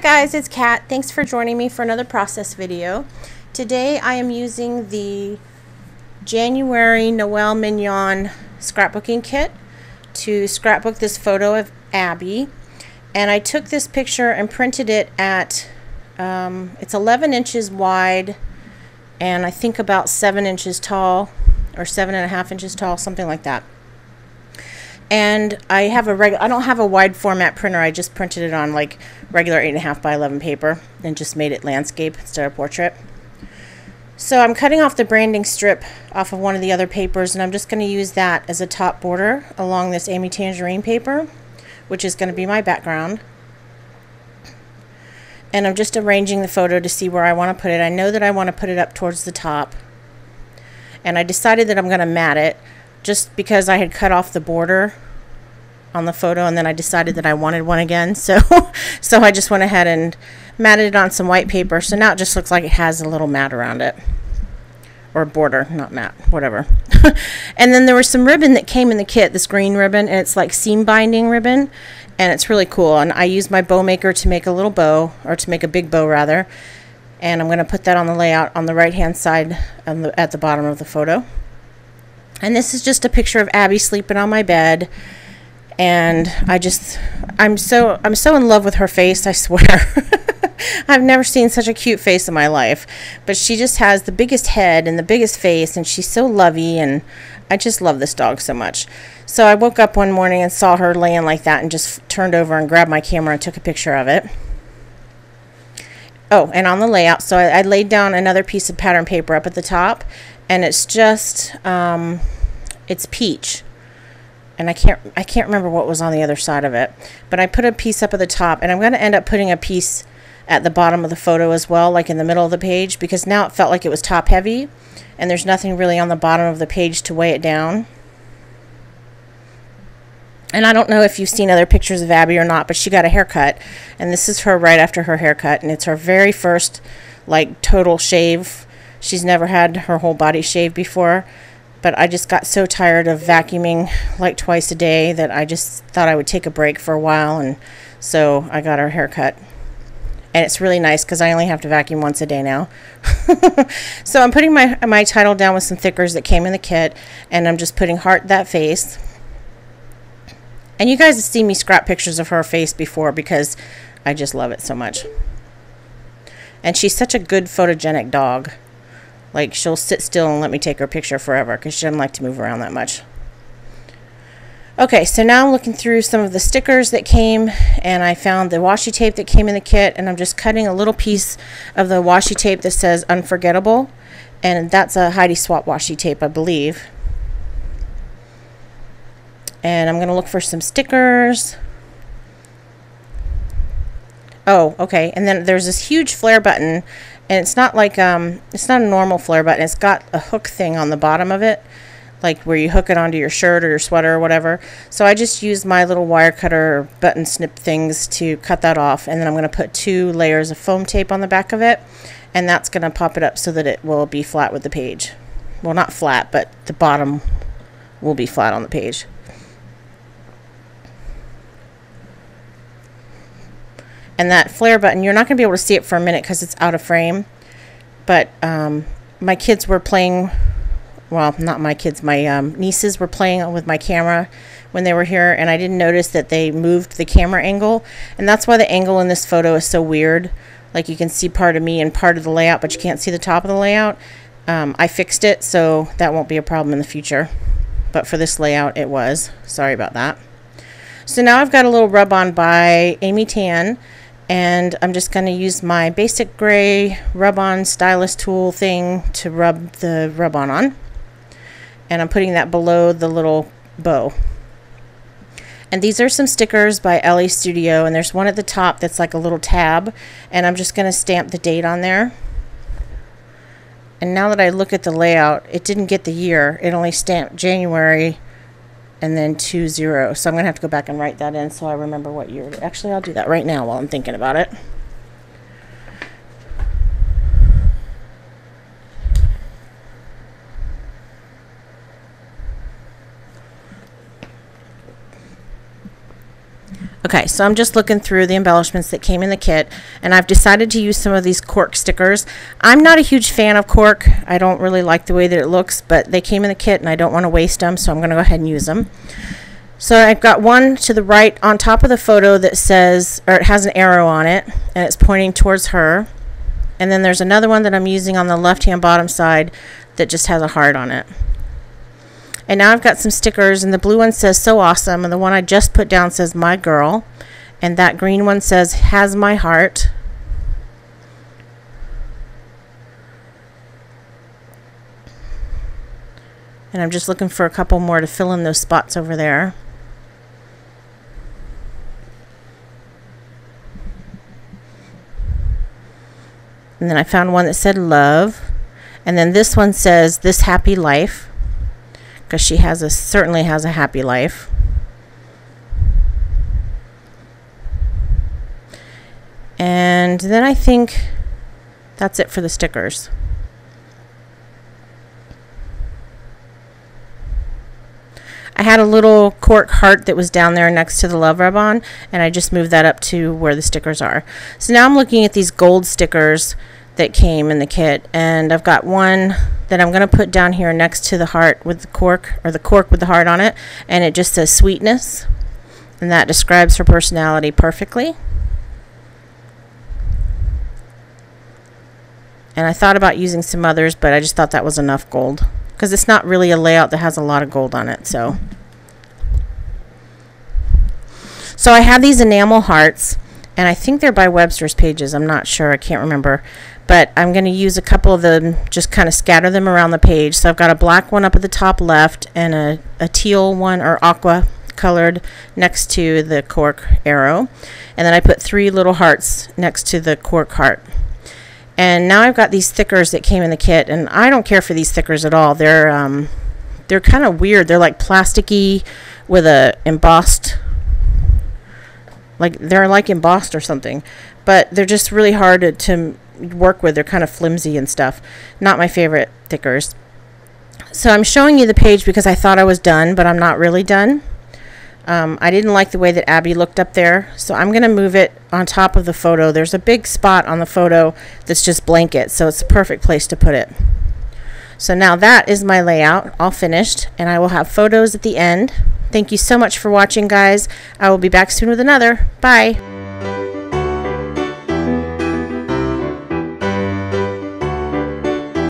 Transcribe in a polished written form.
guys, it's Kat. Thanks for joining me for another process video. Today I am using the January Noel Mignon scrapbooking kit to scrapbook this photo of Abby. And I took this picture and printed it at, it's 11 inches wide and I think about 7 inches tall or 7.5 inches tall, something like that. And I have I don't have a wide format printer. I just printed it on like regular 8.5 by 11 paper and just made it landscape instead of portrait. So I'm cutting off the branding strip off of one of the other papers, and I'm just going to use that as a top border along this Amy Tangerine paper, which is going to be my background. And I'm just arranging the photo to see where I want to put it. I know that I want to put it up towards the top, and I decided that I'm going to mat it just because I had cut off the border on the photo, and then I decided that I wanted one again, so I just went ahead and matted it on some white paper, so now it just looks like it has a little mat around it, or a border, not mat, whatever. And then there was some ribbon that came in the kit, this green ribbon, and it's like seam binding ribbon, and it's really cool. And I used my bow maker to make a little bow, or to make a big bow rather, and I'm going to put that on the layout on the right hand side at the bottom of the photo. And this is just a picture of Abby sleeping on my bed, and I'm so in love with her face, I swear. I've never seen such a cute face in my life, but she just has the biggest head and the biggest face, and she's so lovey, and I just love this dog so much. So I woke up one morning and saw her laying like that and just turned over and grabbed my camera and took a picture of it. Oh, and on the layout, so I laid down another piece of pattern paper up at the top, and it's just it's peach, and I can't remember what was on the other side of it, but I put a piece up at the top, and I'm going to end up putting a piece at the bottom of the photo as well, like in the middle of the page, because now it felt like it was top heavy and there's nothing really on the bottom of the page to weigh it down. And I don't know if you've seen other pictures of Abby or not, but she got a haircut, and this is her right after her haircut, and it's her very first like total shave. She's never had her whole body shaved before, but I just got so tired of vacuuming like twice a day that I just thought I would take a break for a while, and so I got her haircut. And it's really nice because I only have to vacuum once a day now. So I'm putting my title down with some thickers that came in the kit, and I'm just putting heart that face. And you guys have seen me scrap pictures of her face before because I just love it so much. And she's such a good photogenic dog. Like, she'll sit still and let me take her picture forever because she doesn't like to move around that much. Okay, so now I'm looking through some of the stickers that came, and I found the washi tape that came in the kit, and I'm just cutting a little piece of the washi tape that says Unforgettable, and that's a Heidi Swap washi tape, I believe. And I'm going to look for some stickers. Oh, okay, and then there's this huge flare button, and it's not like it's not a normal flare button. It's got a hook thing on the bottom of it, like where you hook it onto your shirt or your sweater or whatever. So I just used my little wire cutter or button snip things to cut that off, and then I'm going to put 2 layers of foam tape on the back of it, and that's going to pop it up so that it will be flat with the page. Well, not flat, but the bottom will be flat on the page. And that flare button, you're not going to be able to see it for a minute because it's out of frame. But my kids were playing, well, not my kids, my nieces were playing with my camera when they were here, and I didn't notice that they moved the camera angle. And that's why the angle in this photo is so weird. Like, you can see part of me and part of the layout, but you can't see the top of the layout. I fixed it, so that won't be a problem in the future. But for this layout, it was. Sorry about that. So now I've got a little rub-on by Amy Tan. And I'm just going to use my basic gray rub-on stylus tool thing to rub the rub-on on. And I'm putting that below the little bow. And these are some stickers by LA Studio, and there's one at the top that's like a little tab, and I'm just going to stamp the date on there. And now that I look at the layout, it didn't get the year. It only stamped January and then 20. So I'm going to have to go back and write that in so I remember what year. Actually, I'll do that right now while I'm thinking about it. Okay, so I'm just looking through the embellishments that came in the kit, and I've decided to use some of these cork stickers. I'm not a huge fan of cork. I don't really like the way that it looks, but they came in the kit and I don't want to waste them, so I'm going to go ahead and use them. So I've got one to the right on top of the photo that says, or it has an arrow on it, and it's pointing towards her. And then there's another one that I'm using on the left-hand bottom side that just has a heart on it. And now I've got some stickers, and the blue one says "So Awesome," and the one I just put down says "My Girl," and that green one says "Has My Heart." And I'm just looking for a couple more to fill in those spots over there. And then I found one that said "Love," and then this one says "This Happy Life," because she certainly has a happy life. And then I think that's it for the stickers. I had a little cork heart that was down there next to the love rub-on, and I just moved that up to where the stickers are. So now I'm looking at these gold stickers that came in the kit, and I've got one that I'm going to put down here next to the heart with the cork, or the cork with the heart on it, and it just says "Sweetness," and that describes her personality perfectly. And I thought about using some others, but I just thought that was enough gold, because it's not really a layout that has a lot of gold on it. So I have these enamel hearts, and I think they're by Webster's Pages. I'm not sure. I can't remember. But I'm going to use a couple of them, just kind of scatter them around the page. So I've got a black one up at the top left, and a teal one, or aqua colored, next to the cork arrow. And then I put 3 little hearts next to the cork heart. And now I've got these stickers that came in the kit, and I don't care for these stickers at all. They're kind of weird. They're like plasticky with a embossed, they're like embossed or something, but they're just really hard to work with. They're kind of flimsy and stuff. Not my favorite stickers. So I'm showing you the page because I thought I was done, but I'm not really done. I didn't like the way that Abby looked up there, so I'm going to move it on top of the photo. There's a big spot on the photo that's just blanket, so it's a perfect place to put it. So now that is my layout all finished, and I will have photos at the end. Thank you so much for watching, guys. I will be back soon with another. Bye.